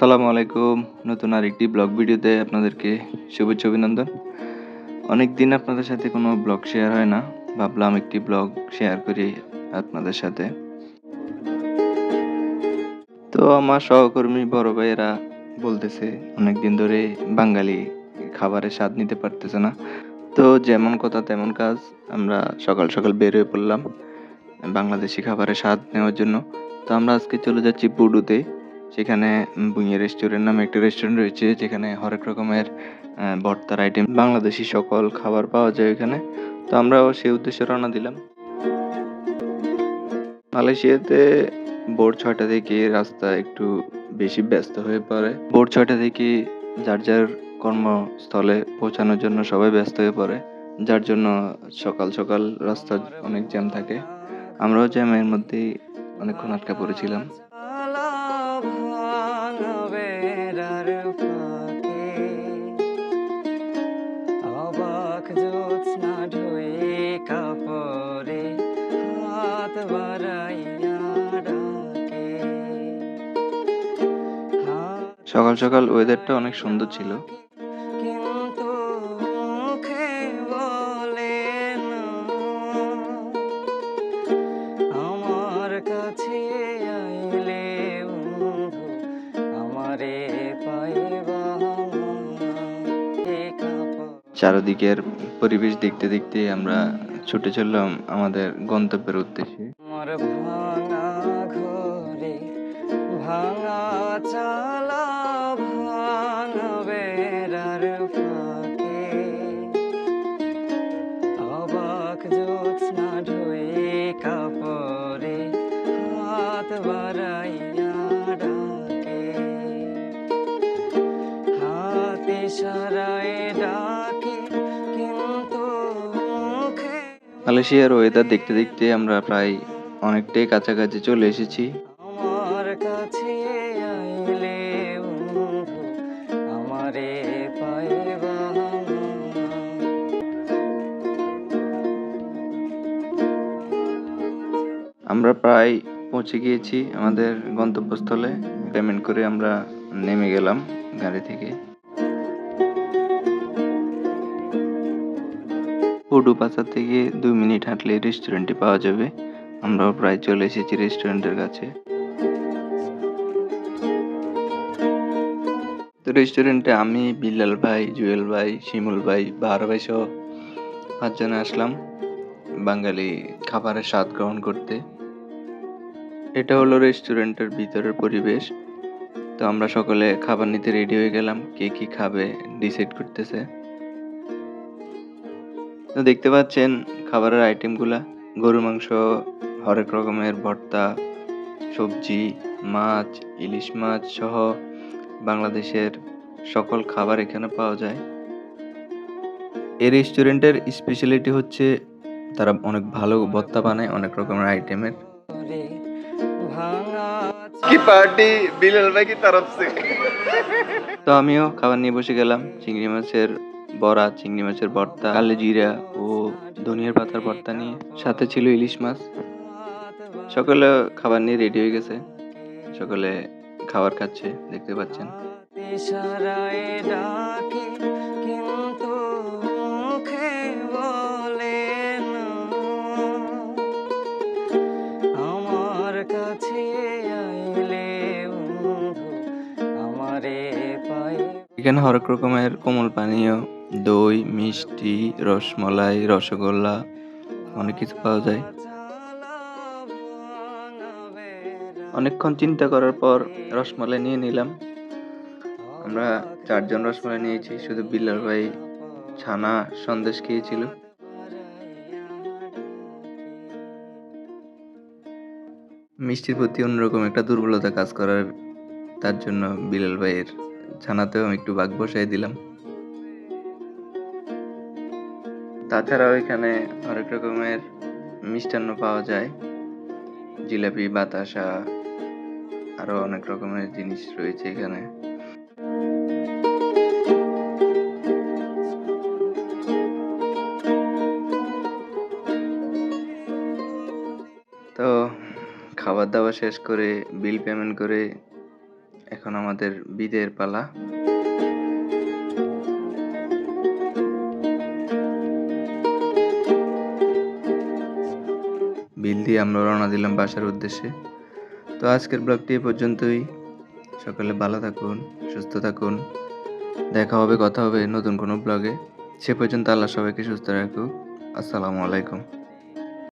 আসসালামু আলাইকুম। নতুন আরেকটি ব্লগ ভিডিওতে আপনাদেরকে শুভেচ্ছা অভিনন্দন। অনেকদিন আপনাদের সাথে কোনো ব্লগ শেয়ার হয় না। ভাবলাম একটি ব্লগ শেয়ার করি আপনাদের সাথে। তো আমার সহকর্মী বড় ভাইয়েরা বলতেছে অনেকদিন ধরে বাঙালি খাবারের স্বাদ নিতে পারতেছে না। তো যেমন কথা তেমন কাজ। আমরা সকাল সকাল বের হয়ে পড়লাম বাংলাদেশি খাবারের স্বাদ নেওয়ার জন্য। তো আমরা আজকে চলে যাচ্ছি পুডুতে। সেখানে ভুঁইয়া রেস্টুরেন্ট নামে একটা রেস্টুরেন্ট রয়েছে যেখানে হরেক রকমের ভর্তার আইটেম বাংলাদেশি সকল খাবার পাওয়া যায় ওখানে। তো আমরাও সেই উদ্দেশ্যে রওনা দিলাম। মালয়েশিয়াতে ভোর ৬টা থেকে রাস্তা একটু বেশি ব্যস্ত হয়ে পড়ে। ভোর ৬টা থেকে যার যার কর্মস্থলে পৌঁছানোর জন্য সবাই ব্যস্ত হয়ে পড়ে। যার জন্য সকাল সকাল রাস্তা অনেক জ্যাম থাকে। আমরাও জ্যামের মধ্যেই অনেকক্ষণ আটকা পড়েছিলাম। সকাল সকাল ওয়েদারটা অনেক সুন্দর ছিল। কিন্তু মুখে বলে না, আমার কাছে আইলে বন্ধু আমারে পাইবা চারদিকের পরিবেশ দেখতে দেখতে আমরা ছুটে চললাম আমাদের গন্তব্যের উদ্দেশ্যে। আমার ভাঙা ঘরে ভাঙা চালা ভাঙা বেড়ার ফাঁকে অবাক জ্যোৎস্না ঢুয়ে কাপড়ে হাত বাড়াইয়া ডাকে, হাত ইশারায় ডাকে কিন্তু মুখে। মালয়েশিয়ার ওয়েদার দেখতে দেখতে আমরা প্রায় অনেকটাই কাছাকাছি চলে এসেছি। আমার কাছে আইলে বন্ধু আমারে পাইবা না। আমরা প্রায় পৌঁছে গিয়েছি আমাদের গন্তব্যস্থলে। পেমেন্ট করে আমরা নেমে গেলাম গাড়ি থেকে। পুডু বাজার থেকে 2 মিনিট হাঁটলে রেস্টুরেন্টটি পাওয়া যাবে। আমরাও প্রায় চলে এসেছি রেস্টুরেন্টের কাছে। তো রেস্টুরেন্টে আমি, বিল্লাল ভাই, জুয়েল ভাই, শিমুল ভাই, বাহার ভাই সহ 5 জনে আসলাম বাঙালি খাবারের স্বাদ গ্রহণ করতে। এটা হলো রেস্টুরেন্টের ভিতরের পরিবেশ। তো আমরা সকলে খাবার নিতে রেডি হয়ে গেলাম। কে কি খাবে ডিসাইড করতেছে। তো দেখতে পাচ্ছেন খাবারের আইটেমগুলা, গরুর মাংস, হরেক রকমের ভর্তা, সবজি, মাছ, ইলিশ মাছ সহ বাংলাদেশের সকল খাবার এখানে পাওয়া যায়। এই রেস্টুরেন্টের স্পেশালিটি হচ্ছে তারা অনেক ভালো ভর্তা বানায় অনেক রকমের আইটেমের। কি পার্টি বিলাল ভাই কি তরফ সে। তো আমিও খাবার নিয়ে বসে গেলাম। চিংড়ি মাছের বড়া, চিংড়ি মাছের ভর্তা, কালো জিরা ও ধনিয়ার পাতার ভর্তা নিয়ে, সাথে ছিল ইলিশ মাছ। সকলে খাবার নিয়ে রেডি হয়ে গেছে। সকলে খাবার খাচ্ছে দেখতে পাচ্ছেন। ইশারায় ডাকে কিন্তু মুখে বলে না, আমার কাছে আইলে বন্ধু আমারে পাই। এখানে হরেক রকমের কোমল পানীয়, দই, মিষ্টি, রসমলাই, রসগোল্লা অনেক কিছু পাওয়া যায়। অনেকক্ষণ চিন্তা করার পর রসমালাই নিয়ে নিলাম। আমরা 4 জন রসমালাই নিয়েছি, শুধু বিল্লাল ভাই ছানা সন্দেশ খেয়েছিল। মিষ্টির প্রতি অন্যরকম একটা দুর্বলতা কাজ করার তার জন্য বিলাল ভাইয়ের ছানাতেও আমি একটু ভাগ বসাই দিলাম। তাছাড়াও এখানে অনেক রকমের মিষ্টান্ন পাওয়া যায়, জিলাপি, বাতাসা, আরো অনেক রকমের জিনিস রয়েছে এখানে। তো খাবার দাবার শেষ করে বিল পেমেন্ট করে এখন আমাদের বিদের পালা। বিল দিয়ে আমরা রওনা দিলাম বাসার উদ্দেশ্যে। তো আজকের ব্লগটি এ পর্যন্তই। সকলে ভালো থাকুন, সুস্থ থাকুন। দেখা হবে, কথা হবে নতুন কোনো ব্লগে। সে পর্যন্ত আল্লাহ সবাইকে সুস্থ রাখুক। আসসালামু আলাইকুম।